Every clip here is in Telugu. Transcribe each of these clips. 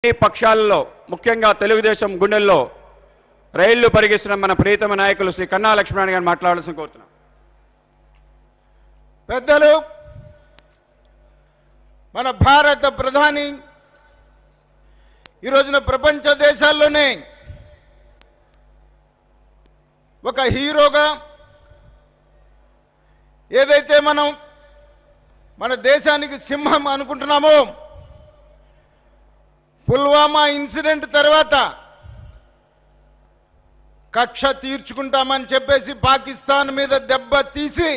ఈ పక్షాలలో ముఖ్యంగా తెలుగుదేశం గుండెల్లో రైళ్లు పరిగిస్తున్న మన ప్రియతమ నాయకులు శ్రీ కన్నా లక్ష్మణ్ గారిని మాట్లాడాల్సిన కోరుతున్నాం. పెద్దలు, మన భారత ప్రధాని ఈ రోజున ప్రపంచ దేశాల్లోనే ఒక హీరోగా ఏదైతే మనం మన దేశానికి సింహం అనుకుంటున్నామో, పుల్వామా ఇన్సిడెంట్ తర్వాత కక్ష తీర్చుకుంటామని చెప్పేసి పాకిస్తాన్ మీద దెబ్బ తీసి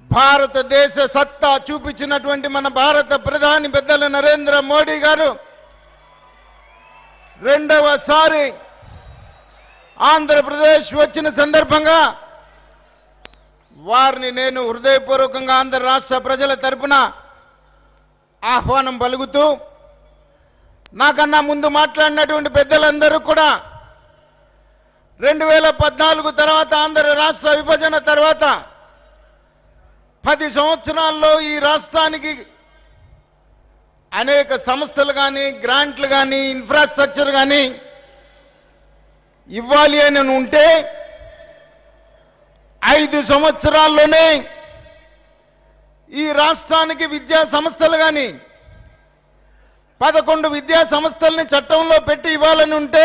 భారతదేశ సత్తా చూపించినటువంటి మన భారత ప్రధాని పెద్దల నరేంద్ర మోడీ గారు రెండవసారి ఆంధ్రప్రదేశ్ వచ్చిన సందర్భంగా వారిని నేను హృదయపూర్వకంగా ఆంధ్ర రాష్ట్ర ప్రజల తరపున ఆహ్వానం పలుకుతూ, నాకన్నా ముందు మాట్లాడినటువంటి పెద్దలందరూ కూడా 2014 తర్వాత ఆంధ్ర రాష్ట్ర విభజన తర్వాత 10 సంవత్సరాల్లో ఈ రాష్ట్రానికి అనేక సంస్థలు కానీ, గ్రాంట్లు కానీ, ఇన్ఫ్రాస్ట్రక్చర్ కానీ ఇవ్వాలి అని ఉంటే 5 సంవత్సరాల్లోనే ఈ రాష్ట్రానికి విద్యా సంస్థలు కానీ 11 విద్యా సంస్థల్ని చట్టంలో పెట్టి ఇవ్వాలని ఉంటే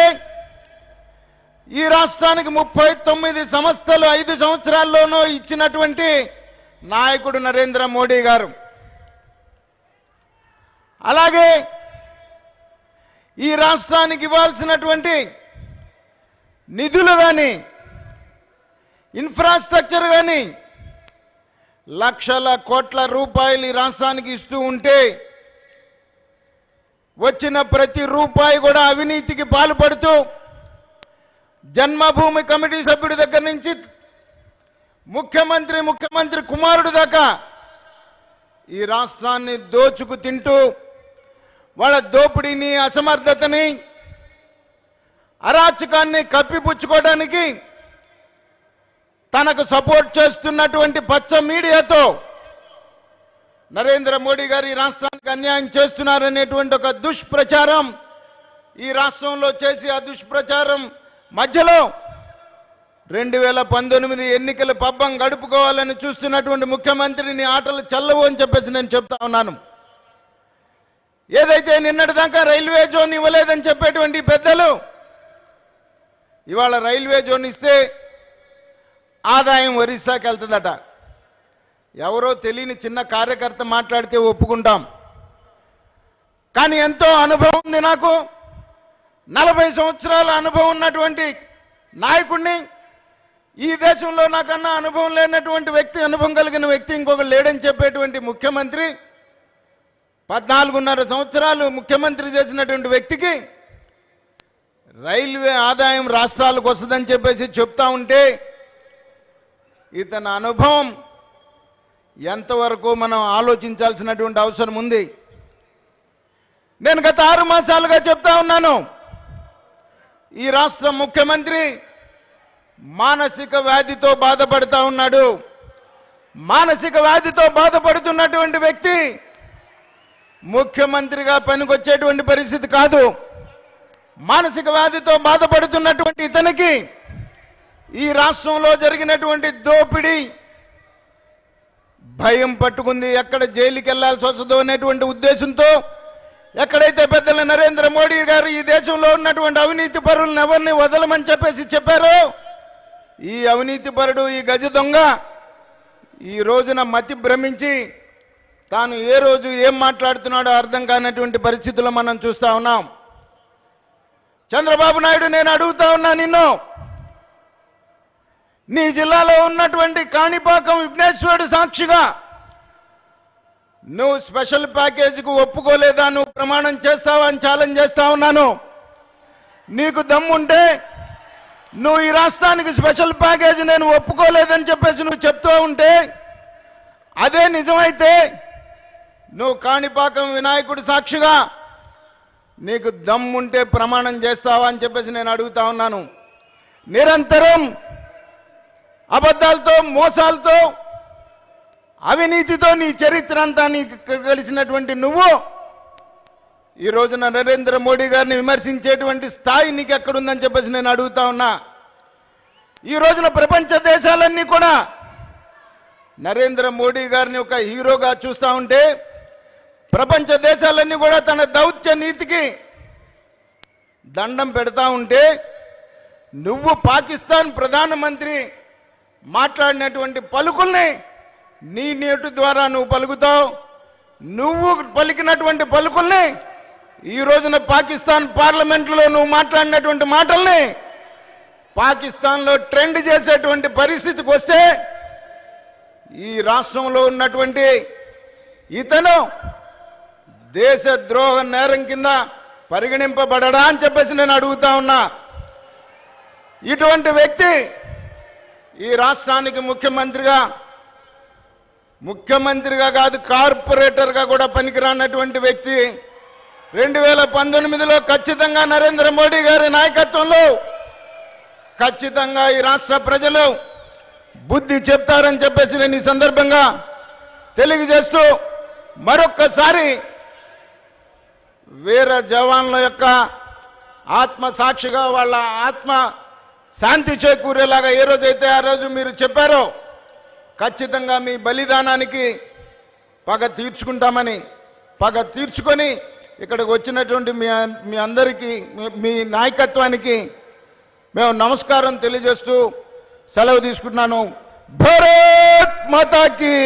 ఈ రాష్ట్రానికి 39 సంస్థలు 5 సంవత్సరాల్లోనూ ఇచ్చినటువంటి నాయకుడు నరేంద్ర మోడీ గారు. అలాగే ఈ రాష్ట్రానికి ఇవ్వాల్సినటువంటి నిధులు కానీ, ఇన్ఫ్రాస్ట్రక్చర్ కానీ లక్షల కోట్ల రూపాయలు ఈ రాష్ట్రానికి ఇస్తూ ఉంటే వచ్చిన ప్రతి రూపాయి కూడా అవినీతికి పాల్పడుతూ జన్మభూమి కమిటీ సభ్యుడి దగ్గర నుంచి ముఖ్యమంత్రి కుమారుడు దాకా ఈ రాష్ట్రాన్ని దోచుకు తింటూ వాళ్ళ దోపిడీని, అసమర్థతని, అరాచకాన్ని కప్పిపుచ్చుకోవడానికి తనకు సపోర్ట్ చేస్తున్నటువంటి పచ్చ మీడియాతో నరేంద్ర మోడీ గారు ఈ రాష్ట్రానికి అన్యాయం చేస్తున్నారనేటువంటి ఒక దుష్ప్రచారం ఈ రాష్ట్రంలో చేసి, ఆ దుష్ప్రచారం మధ్యలో 2019 ఎన్నికల పబ్బం గడుపుకోవాలని చూస్తున్నటువంటి ముఖ్యమంత్రిని ఆటలు చల్లవు అని చెప్పేసి నేను చెప్తా ఉన్నాను. ఏదైతే నిన్నటిదాకా రైల్వే జోన్ ఇవ్వలేదని చెప్పేటువంటి పెద్దలు ఇవాళ రైల్వే జోన్ ఇస్తే ఆదాయం ఒరిస్సాకి వెళ్తుందట. ఎవరో తెలియని చిన్న కార్యకర్త మాట్లాడితే ఒప్పుకుంటాం, కానీ ఎంతో అనుభవం ఉంది నాకు. 40 సంవత్సరాల అనుభవం ఉన్నటువంటి నాయకుడిని, ఈ దేశంలో నాకన్నా అనుభవం లేనటువంటి వ్యక్తి, అనుభవం కలిగిన వ్యక్తి ఇంకొక లేడని చెప్పేటువంటి ముఖ్యమంత్రి, 14.5 సంవత్సరాలు ముఖ్యమంత్రి చేసినటువంటి వ్యక్తికి రైల్వే ఆదాయం రాష్ట్రాలకు వస్తుందని చెప్పేసి చెప్తా ఉంటే ఇతని అనుభవం ఎంతవరకు మనం ఆలోచించాల్సినటువంటి అవసరం ఉంది. నేను గత 6 మాసాలుగా చెప్తా ఉన్నాను, ఈ రాష్ట్ర ముఖ్యమంత్రి మానసిక వ్యాధితో బాధపడుతూ ఉన్నాడు. మానసిక వ్యాధితో బాధపడుతున్నటువంటి వ్యక్తి ముఖ్యమంత్రిగా పనికొచ్చేటువంటి పరిస్థితి కాదు. మానసిక వ్యాధితో బాధపడుతున్నటువంటి ఇతనికి ఈ రాష్ట్రంలో జరిగినటువంటి దోపిడీ భయం పట్టుకుంది. ఎక్కడ జైలుకి వెళ్లాల్సి వస్తుందో అనేటువంటి ఉద్దేశంతో ఎక్కడైతే పెద్దల నరేంద్ర మోడీ గారు ఈ దేశంలో ఉన్నటువంటి అవినీతి పరులను ఎవరిని వదలమని చెప్పేసి చెప్పారో, ఈ అవినీతి పరుడు, ఈ గజ దొంగ ఈ రోజున మతి భ్రమించి తాను ఏ రోజు ఏం మాట్లాడుతున్నాడో అర్థం కానటువంటి పరిస్థితుల్లో మనం చూస్తా ఉన్నాం. చంద్రబాబు నాయుడు, నేను అడుగుతా ఉన్నా నిన్ను, నీ జిల్లాలో ఉన్నటువంటి కాణిపాకం విఘ్నేశ్వరుడు సాక్షిగా నువ్వు స్పెషల్ ప్యాకేజీకి ఒప్పుకోలేదా? నువ్వు ప్రమాణం చేస్తావా అని ఛాలెంజ్ చేస్తా ఉన్నాను. నీకు దమ్ముంటే నువ్వు ఈ రాష్ట్రానికి స్పెషల్ ప్యాకేజీ నేను ఒప్పుకోలేదని చెప్పేసి నువ్వు చెప్తూ ఉంటే, అదే నిజమైతే నువ్వు కాణిపాకం వినాయకుడు సాక్షిగా నీకు దమ్ముంటే ప్రమాణం చేస్తావా అని చెప్పేసి నేను అడుగుతా ఉన్నాను. నిరంతరం అబద్ధాలతో, మోసాలతో, అవినీతితో నీ చరిత్ర అంతా నీకు కలిసినటువంటి నువ్వు ఈ రోజున నరేంద్ర మోడీ గారిని విమర్శించేటువంటి స్థాయి నీకు ఎక్కడుందని చెప్పేసి నేను అడుగుతా ఉన్నా. ఈ రోజున ప్రపంచ దేశాలన్నీ కూడా నరేంద్ర మోడీ గారిని ఒక హీరోగా చూస్తూ ఉంటే, ప్రపంచ దేశాలన్నీ కూడా తన దౌత్య నీతికి దండం పెడతా ఉంటే, నువ్వు పాకిస్తాన్ ప్రధానమంత్రి మాట్లాడినటువంటి పలుకుల్ని నీ నోటి ద్వారా నువ్వు పలుకుతావు. నువ్వు పలికినటువంటి పలుకుల్ని ఈ రోజున పాకిస్తాన్ పార్లమెంట్లో నువ్వు మాట్లాడినటువంటి మాటల్ని పాకిస్తాన్లో ట్రెండ్ చేసేటువంటి పరిస్థితికి వస్తే ఈ రాష్ట్రంలో ఉన్నటువంటి ఇతను దేశద్రోహ నేరం కింద పరిగణింపబడడా అని చెప్పేసి నేను అడుగుతా ఉన్నా. ఇటువంటి వ్యక్తి ఈ రాష్ట్రానికి ముఖ్యమంత్రిగా కాదు, కార్పొరేటర్గా కూడా పనికిరానటువంటి వ్యక్తి 2019లో ఖచ్చితంగా నరేంద్ర మోడీ గారి నాయకత్వంలో ఖచ్చితంగా ఈ రాష్ట్ర ప్రజలు బుద్ధి చెప్తారని చెప్పేసి నేను ఈ సందర్భంగా తెలియజేస్తూ, మరొక్కసారి వీర జవాన్ల యొక్క ఆత్మ సాక్షిగా వాళ్ళ ఆత్మ శాంతి చేకూరేలాగా ఏ రోజైతే ఆ రోజు మీరు చెప్పారో ఖచ్చితంగా మీ బలిదానానికి పగ తీర్చుకుంటామని, పగ తీర్చుకొని ఇక్కడికి వచ్చినటువంటి మీ అందరికీ మీ నాయకత్వానికి మేము నమస్కారం తెలియజేస్తూ సెలవు తీసుకుంటున్నాను. భారత్ మాతాకి.